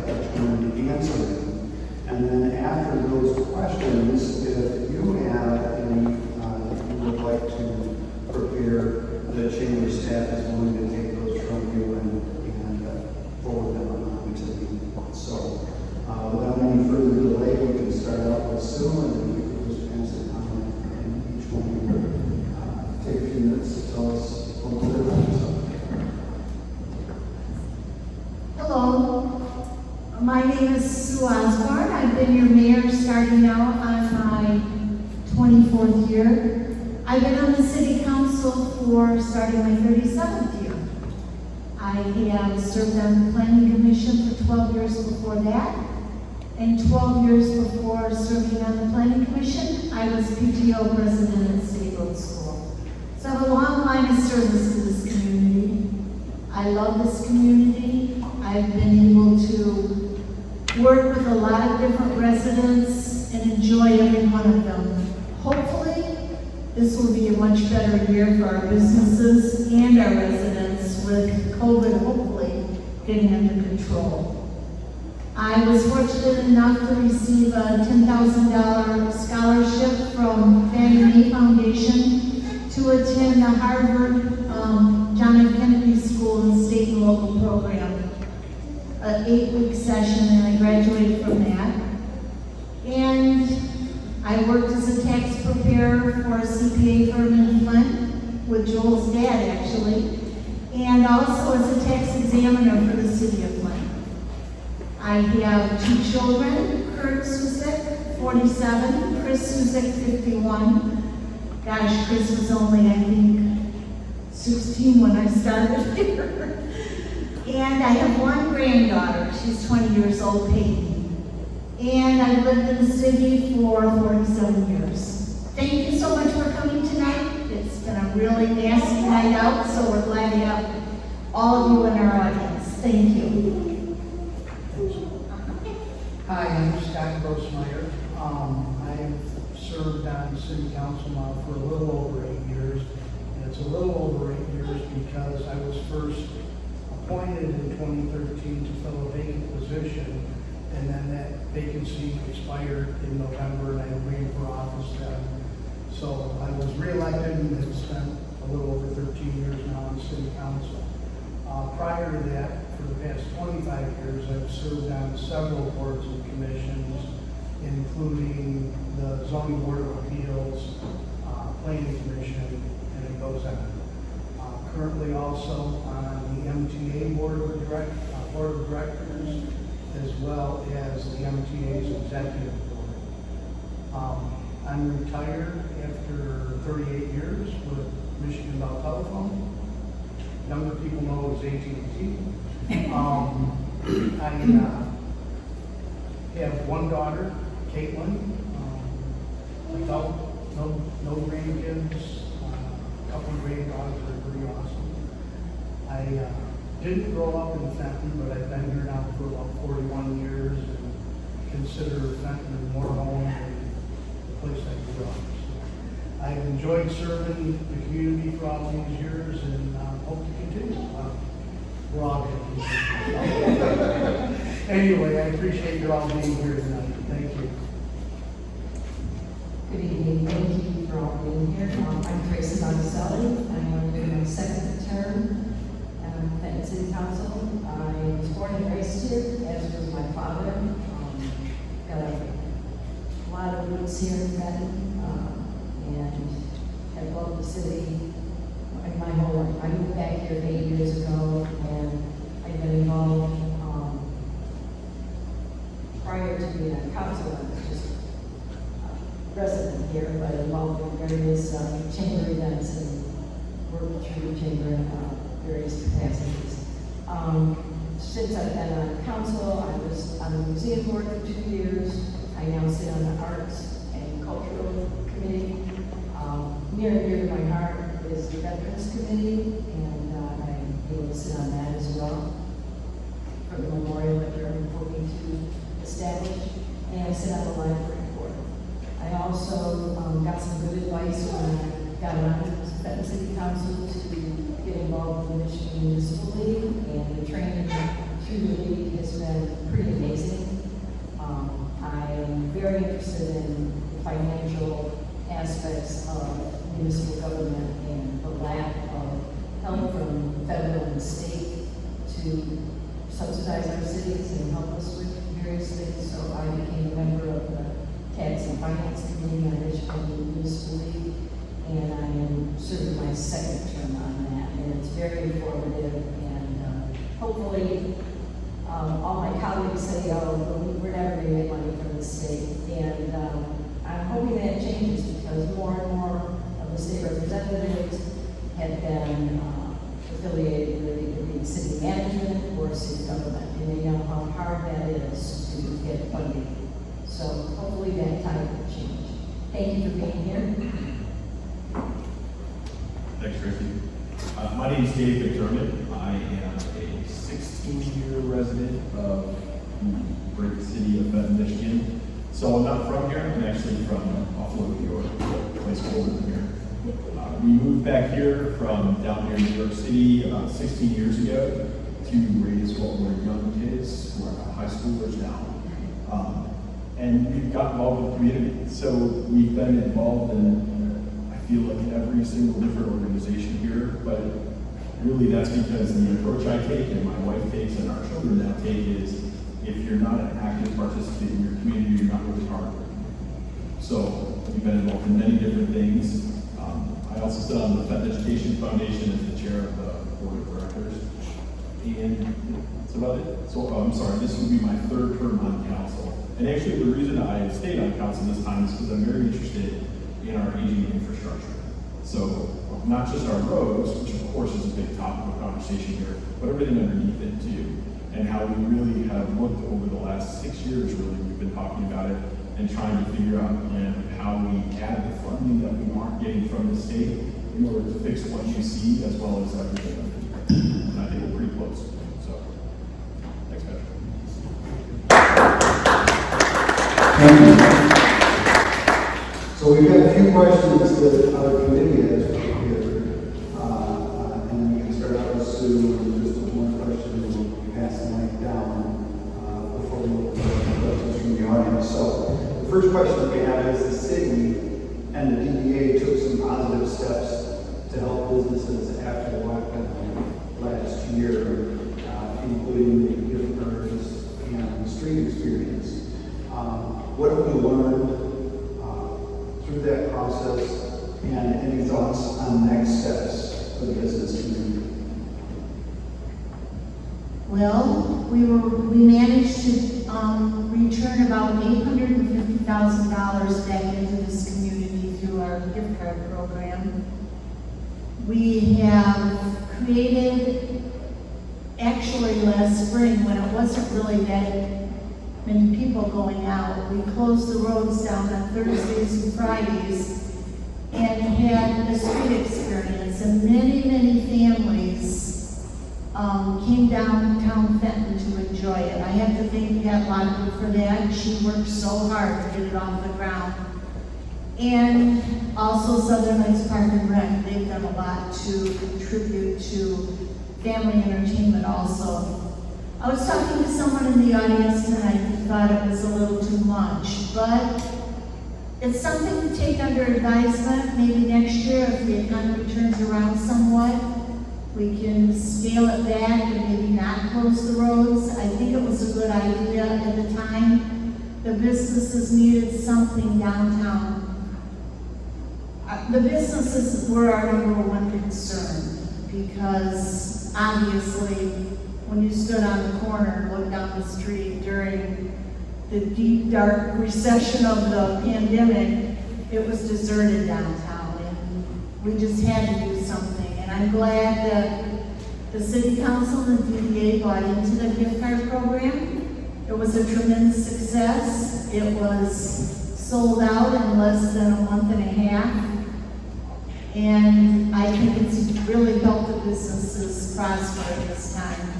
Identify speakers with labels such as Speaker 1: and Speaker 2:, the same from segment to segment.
Speaker 1: turn answering. And then after those questions, if you have any you would like to prepare, the chamber staff is willing to take those from you and forward them on to me. So without any further delay, we can start out with Sue, and then you can just pass it on, and each one of you take a few minutes to tell us what they're about.
Speaker 2: Hello, my name is Sue Osborne. I've been your mayor starting out on my 24th year. I've been on the city council for starting my 37th year. I have served on the planning commission for 12 years before that, and 12 years before serving on the planning commission, I was PTO president at State Road School. So I have a long line of service to this community. I love this community. I've been able to work with a lot of different residents and enjoy every one of them. Hopefully, this will be a much better year for our businesses and our residents with COVID hopefully getting under control. I was fortunate enough to receive a $10,000 scholarship from Fenton Foundation to attend the Harvard John F. Kennedy School and State and Local Program, an 8-week session, and I graduated from that. And I worked as a tax preparer for a CPA firm in Flint with Joel's dad, actually, and also as a tax examiner for the city of Flint. I have 2 children, Kurt Susick, 47, Chris Susick, 51. Gosh, Chris was only, I think, 16 when I started here. And I have 1 granddaughter. She's 20 years old, Peyton. And I've lived in the city for 47 years. Thank you so much for coming tonight. It's been a really nasty night out, so we're glad to have all of you in our audience. Thank you.
Speaker 3: Hi, I'm Scott Grossmeyer. I have served on city council now for a little over 8 years. And it's a little over 8 years because I was first appointed in 2013 to fill a vacant position, and then that vacancy expired in November, and I ran for office then. So I was reelected and have spent a little over 13 years now on city council. Prior to that, for the past 25 years, I've served on several boards and commissions, including the Zoning Board of Appeals, Planning Commission, and it goes on. Currently also on the MTA Board of Directors, as well as the MTA's Executive Board. I'm retired after 38 years with Michigan Bell Telephone. Younger people know it as AT&T. I have 1 daughter, Caitlin, adult, no grandkids, a couple of granddaughters that are pretty awesome. I didn't grow up in Fenton, but I've been here now for about 41 years and consider Fenton more home than the place I grew up. So I've enjoyed serving the community for all these years and hope to continue. We're all going to continue. Anyway, I appreciate you all being here tonight. Thank you.
Speaker 4: Good evening. Thank you for all being here. I'm Tracy Monticelli. I'm on my 2nd term at Fenton City Council. I was born and raised here, as was my father. Got a lot of roots here in Fenton, and have loved the city my whole life. I moved back here 8 years ago, and I've been involved prior to being on council. I was just resident here, but involved in various chamber events and worked through the chamber in various capacities. Since I've been on council, I was on the museum board for 2 years. I now sit on the arts and cultural committee. Near and dear to my heart is the Veterans Committee, and I'm able to sit on that as well for the memorial that we're working to establish, and I sit on the library board. I also got some good advice when I got on the Fenton City Council to get involved in the Michigan Municipal League and the training through the league community has been pretty amazing. I am very interested in the financial aspects of municipal government and the lack of help from federal and state to subsidize our cities and help us with various things. So I became a member of the Tax and Finance Committee on Michigan Municipal League, and I am serving my second term on that, and it's very informative, and hopefully all my colleagues say, oh, we're never going to get money from the state, and I'm hoping that changes because more and more of the state representatives have been affiliated with either city management or city government, and they know how hard that is to get funding. So hopefully that tide will change. Thank you for being here.
Speaker 5: Thanks, Tracy. My name is Dave Mcdermott. I am a 16-year resident of the great city of Fenton, Michigan. So I'm not from here. I'm actually from Buffalo, New York, a place colder than here. We moved back here from down here in New York City about 16 years ago to raise what were young kids who are high schoolers now. And we've got involved with the community. So we've been involved in, I feel like, every single different organization here, but really that's because the approach I take and my wife takes and our children now take is, if you're not an active participant in your community, you're not really part of it. So we've been involved in many different things. I also sit on the Fenton Education Foundation as the chair of the board of directors. And that's about it. So I'm sorry, this will be my third term on council. And actually the reason I stayed on council this time is because I'm very interested in our aging infrastructure. So not just our roads, which of course is a big topic of conversation here, but everything underneath it too. And how we really have looked over the last 6 years, really, we've been talking about it and trying to figure out how we add the funding that we aren't getting from the state in order to fix what you see as well as everything underneath. And I think we're pretty close. So, thanks, Patrick.
Speaker 1: Thank you. So we've got a few questions that our committee has prepared. And we can start out with Sue, and just one question, and we'll pass the mic down before we look for questions from the audience. So the first question we have is, the city and the DDA took some positive steps to help businesses after the lockdown last year, including the gift cards and the street experience. What have we learned through that process, and any thoughts on next steps for the business community?
Speaker 2: Well, we managed to return about $850,000 back into this community through our gift card program. We have created, actually last spring, when it wasn't really that many people going out, we closed the roads down on Thursdays and Fridays and had a street experience, and many families came downtown Fenton to enjoy it. I have to thank Pat Lockwood for that. She worked so hard to get it off the ground. And also Southern Lakes Park and Rec, they've done a lot to contribute to family entertainment also. I was talking to someone in the audience tonight who thought it was a little too much, but it's something to take under advisement. Maybe next year, if the economy turns around somewhat, we can scale it back and maybe not close the roads. I think it was a good idea at the time. The businesses needed something downtown. The businesses were our number one concern, because obviously when you stood on the corner and looked down the street during the deep, dark recession of the pandemic, it was deserted downtown, and we just had to do something. And I'm glad that the city council and the DDA bought into the gift card program. It was a tremendous success. It was sold out in less than a month and a half. And I think it's really helped the businesses prosper at this time.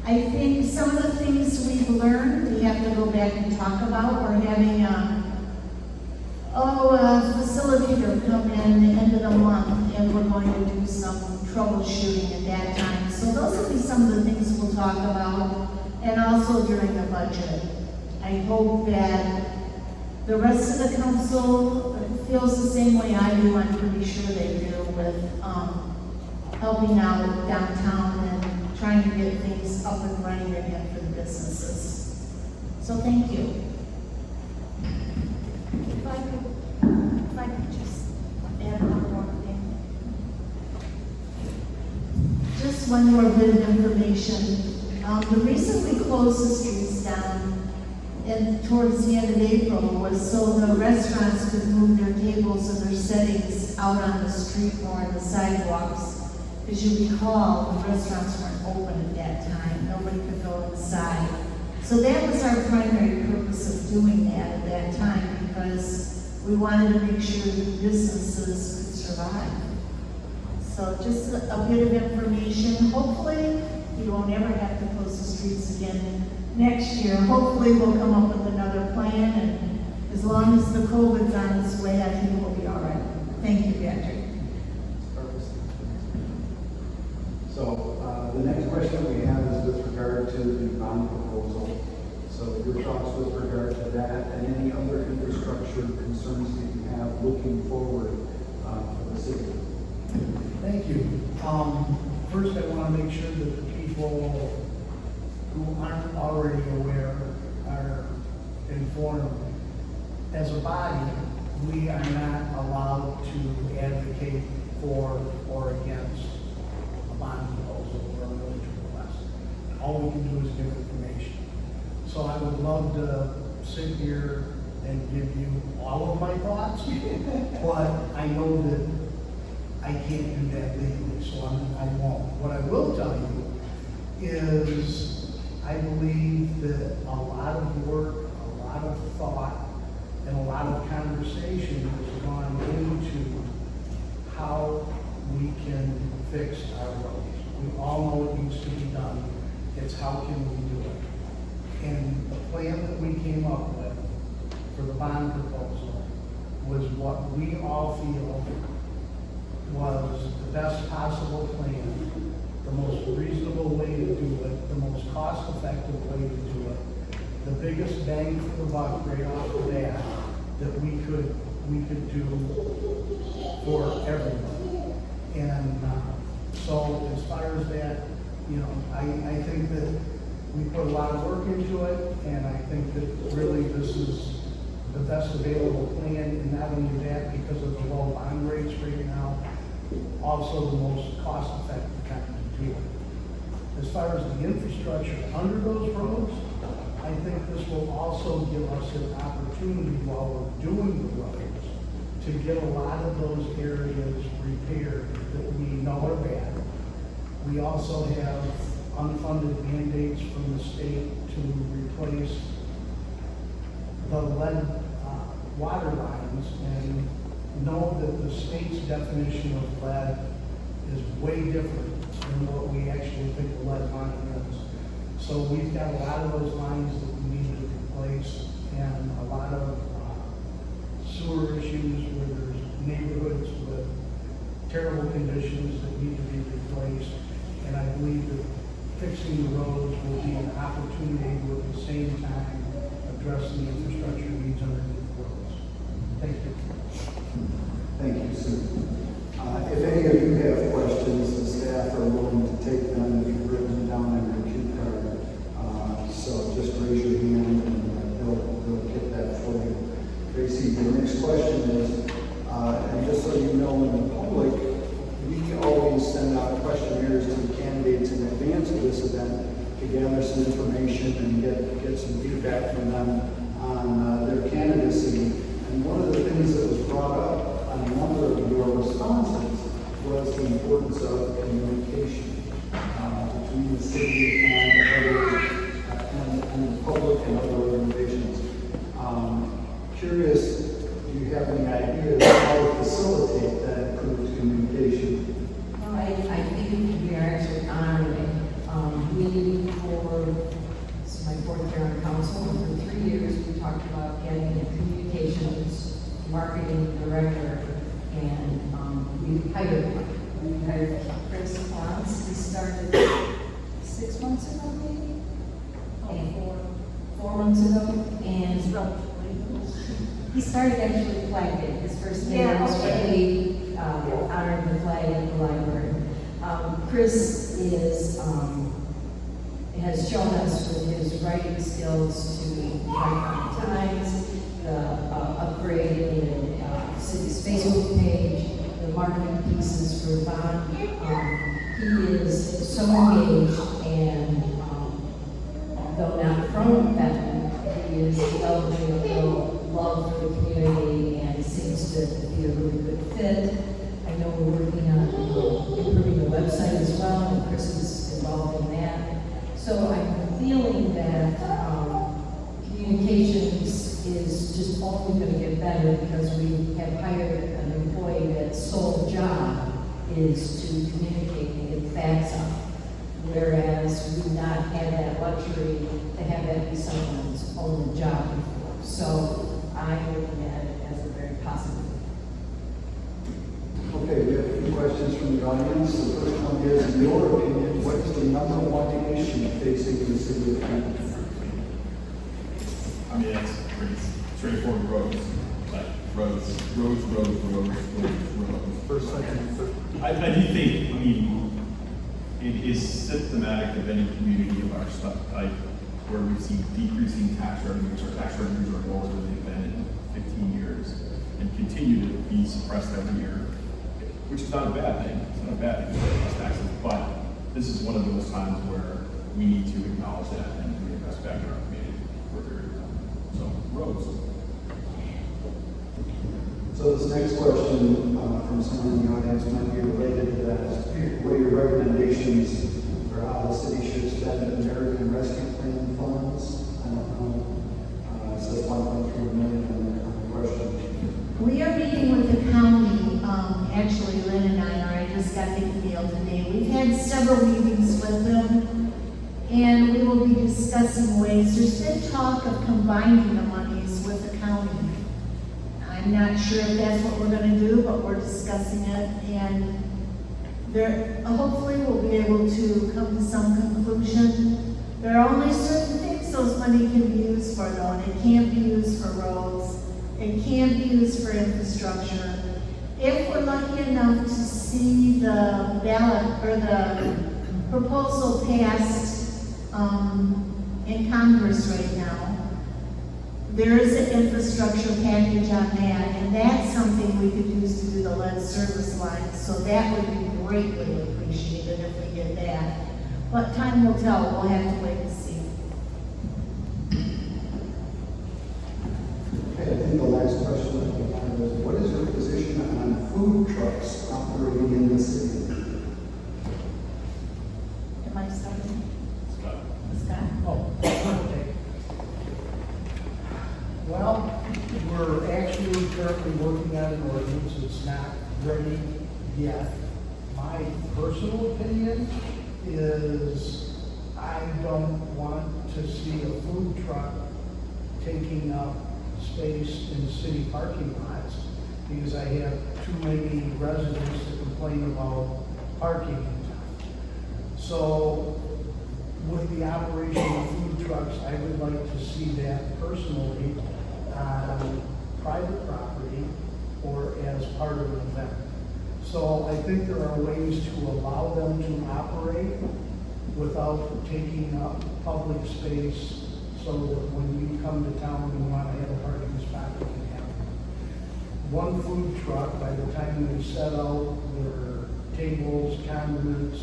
Speaker 2: I think some of the things we've learned, we have to go back and talk about. We're having a facilitator come in the end of the month, and we're going to do some troubleshooting at that time. So those will be some of the things we'll talk about. also during the budget. I hope that the rest of the council feels the same way I do. I'm pretty sure they do with helping out downtown and trying to get things up and running again for the businesses. So thank you. If I could just add one more thing. Just one more bit of information. The reason we closed the streets down and towards the end of April was so the restaurants could move their tables and their settings out on the street or on the sidewalks. As you recall, the restaurants weren't open at that time. Nobody could go inside. So that was our primary purpose of doing that at that time, because we wanted to make sure that businesses could survive. So just a bit of information. Hopefully, you won't ever have to close the streets again next year. Hopefully, we'll come up with another plan, and as long as the COVID's on its way, I think we'll be all right. Thank you, Patrick.
Speaker 1: So the next question we have is with regard to the bond proposal. So your thoughts with regard to that and any other infrastructure concerns that you have looking forward for the city?
Speaker 3: Thank you. First, I want to make sure that the people who aren't already aware are informed. As a body, we are not allowed to advocate for or against a bond proposal or a millage request. All we can do is give information. So I would love to sit here and give you all of my thoughts, but I know that I can't do that legally, so I won't. What I will tell you is I believe that a lot of work, a lot of thought, and a lot of conversation has gone into how we can fix our roads. We all know what needs to be done. It's how can we do it. And the plan that we came up with for the bond proposal was what we all feel was the best possible plan, the most reasonable way to do it, the most cost-effective way to do it, the biggest bang for the buck right off the bat that we could do for everyone. And so as far as that, I think that we put a lot of work into it, and I think that really this is the best available plan, and not only that, because of the low bond rates right now, also the most cost-effective kind to do it. As far as the infrastructure under those roads, I think this will also give us an opportunity while we're doing the roads to get a lot of those areas repaired that we know are bad. We also have unfunded mandates from the state to replace the lead water lines, and know that the state's definition of lead is way different than what we actually think the lead line is. So we've got a lot of those lines that we need to replace, and a lot of sewer issues where there's neighborhoods with terrible conditions that need to be replaced. And I believe that fixing the roads will be an opportunity to at the same time address the infrastructure needs underneath the roads. Thank you.
Speaker 1: Thank you, Sue. If any of you have questions, the staff are willing to take them if you've written them down on your cue card. So just raise your hand and they'll get that for you. Tracy, the next question is, and just so you know, in the public, we always send out questionnaires to the candidates in advance of this event to gather some information and get some feedback from them on their candidacy. And one of the things that was brought up on a number of your responses was the importance of communication between the city and the public and other organizations. Curious, do you have any ideas how to facilitate that improved communication?
Speaker 4: Well, I think we are actually honoring it. This is my fourth year on council, and for 3 years we talked about getting a communications marketing director, and we hired one. We hired Chris Klotz. He started 6 months ago, maybe? months ago, and he started actually flagging. His first day
Speaker 2: Yeah,
Speaker 4: was
Speaker 2: okay.
Speaker 4: really honored the flag at the library. Chris has shown us with his writing skills to write on the Times, the upgrade in city's Facebook page, the marketing pieces for Bond. He is so engaged, and though not from Fenton, he is developing a real love for the community and seems to be a really good fit. I know we're working on improving the website as well, and Chris is involved in that. So I'm feeling that communications is just only going to get better because we have hired an employee that's sole job is to communicate and get facts up. Whereas we've not had that luxury to have that be someone's own job before. So I'm looking at it as a very positive.
Speaker 1: Okay, we have a few questions from the audience. The first one is, in your opinion, what is the number one issue facing the city of Fenton?
Speaker 5: I mean, it's pretty straightforward roads, like roads.
Speaker 1: First, second, third.
Speaker 5: I do think, it is symptomatic of any community of our stuff type where we've seen decreasing tax revenues, or tax revenues are lower than they've been in 15 years and continue to be suppressed every year, which is not a bad thing. It's not a bad thing to raise taxes, but this is one of those times where we need to acknowledge that and reinvest back in our community for a period of time. So, roads.
Speaker 1: So this next question from someone in the audience might be related to that. What are your recommendations for how the city should spend American Rescue Plan funds? I don't know. It says 1.3 million in the question.
Speaker 2: We are meeting with the county, actually Lynn and I just got the email today. We've had several meetings with them, and we will be discussing ways. There's been talk of combining the monies with the county. I'm not sure if that's what we're gonna do, but we're discussing it, and hopefully we'll be able to come to some conclusion. There are only certain things those money can be used for, though, and it can't be used for roads. It can't be used for infrastructure. If we're lucky enough to see the ballot or the proposal passed in Congress right now, there is an infrastructure package on that, and that's something we could use to do the lead service lines. So that would be greatly appreciated if we get that. But time will tell. We'll have to wait and see.
Speaker 1: Okay, I think the last question that we have is, what is your position on food trucks operating in the city?
Speaker 2: Am I starting?
Speaker 5: Scott.
Speaker 2: Scott?
Speaker 3: Oh, okay. Well, we're actually currently working on an ordinance. It's not ready yet. My personal opinion is I don't want to see a food truck taking up space in city parking lots because I have too many residents that complain about parking in town. So with the operation of food trucks, I would like to see that personally on private property or as part of an event. So I think there are ways to allow them to operate without taking up public space so that when you come to town and want to have a parking spot, you can have it. One food truck, by the time they set out their tables, condiments,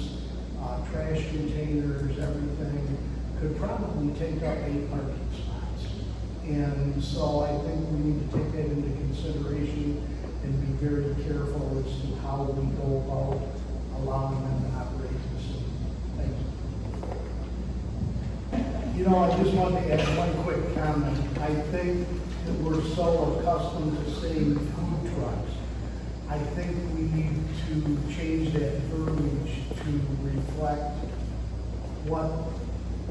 Speaker 3: trash containers, everything, could probably take up 8 parking spots. And so I think we need to take that into consideration and be very careful as to how we go about allowing them to operate in the city. Thank you. You know, I just wanted to add one quick comment. I think that we're so accustomed to saying food trucks. I think we need to change that verbiage to reflect what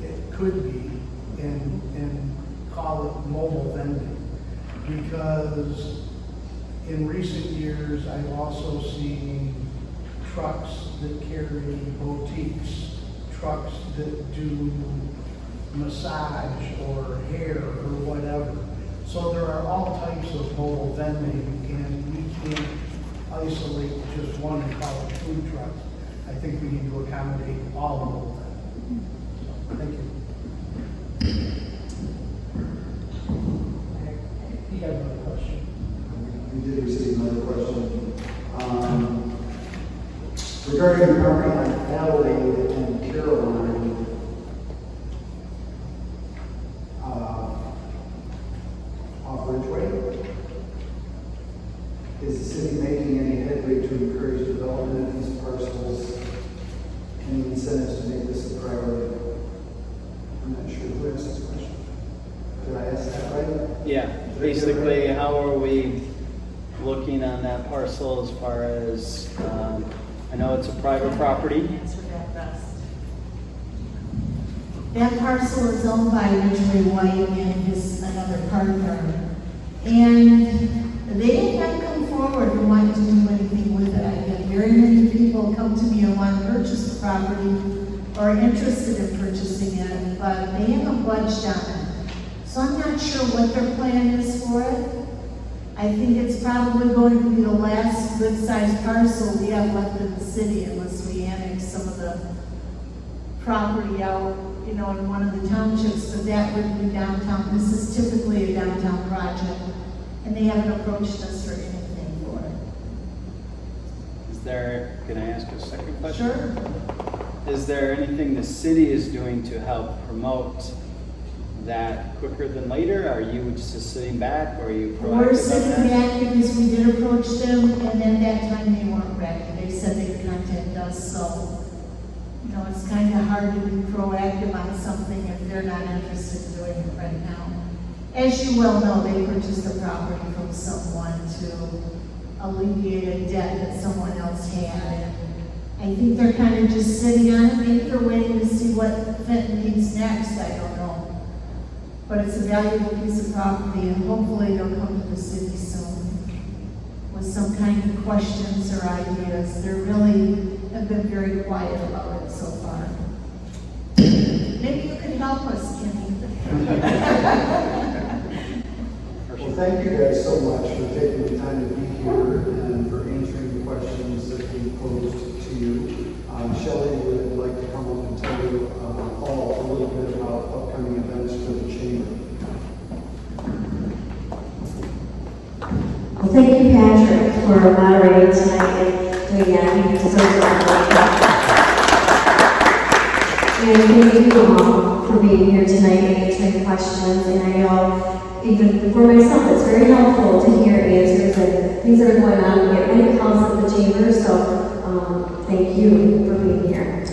Speaker 3: it could be and call it mobile vending. Because in recent years, I've also seen trucks that carry boutiques, trucks that do massage or hair or whatever. So there are all types of mobile vending, and we can't isolate just one and call it food trucks. I think we need to accommodate all mobile vending. So, thank you. You have another question?
Speaker 1: We did receive another question. Regarding the property on Adelaide and Caroline, off Ridgeway, is the city making any headway to encourage development of these parcels? Any incentives to make this a priority? I'm not sure who asked this question. Did I ask that right?
Speaker 6: Yeah, basically, how are we looking on that parcel as far as, I know it's a private property.
Speaker 2: Answer that best. That parcel is owned by Ridgeway White and his another partner. And they have not come forward and want to do anything with it. I get very many people come to me and want to purchase the property or are interested in purchasing it, but they haven't budged on it. So I'm not sure what their plan is for it. I think it's probably going to be the last good-sized parcel we have left in the city unless we annex some of the property out, in one of the townships, but that would be downtown. This is typically a downtown project, and they haven't approached us for anything for it.
Speaker 6: Is there, can I ask a second question?
Speaker 2: Sure.
Speaker 6: Is there anything the city is doing to help promote that quicker than later? Are you just sitting back, or are you proactive
Speaker 2: We're
Speaker 6: on
Speaker 2: sitting
Speaker 6: that?
Speaker 2: back because we did approach them, and then that time they weren't ready. They said they'd contact us, so, it's kind of hard to be proactive on something if they're not interested in doing it right now. As you well know, they purchased the property from someone to alleviate a debt that someone else had. And I think they're kind of just sitting on it. Maybe they're waiting to see what Fenton needs next, I don't know. But it's a valuable piece of property, and hopefully they'll come to the city soon with some kind of questions or ideas. They really have been very quiet about it so far. Maybe you could help us, Kenny.
Speaker 1: Well, thank you guys so much for taking the time to be here and for answering the questions that we posed to you. Shelley would like to come up and tell you all a little bit about upcoming events for the chamber.
Speaker 7: Well, thank you, Patrick, for moderating tonight and doing that. He deserves it. And thank you all for being here tonight and answering questions. And I know, even for myself, it's very helpful to hear answers and things that are going on. We get many calls at the chamber, so thank you for being here.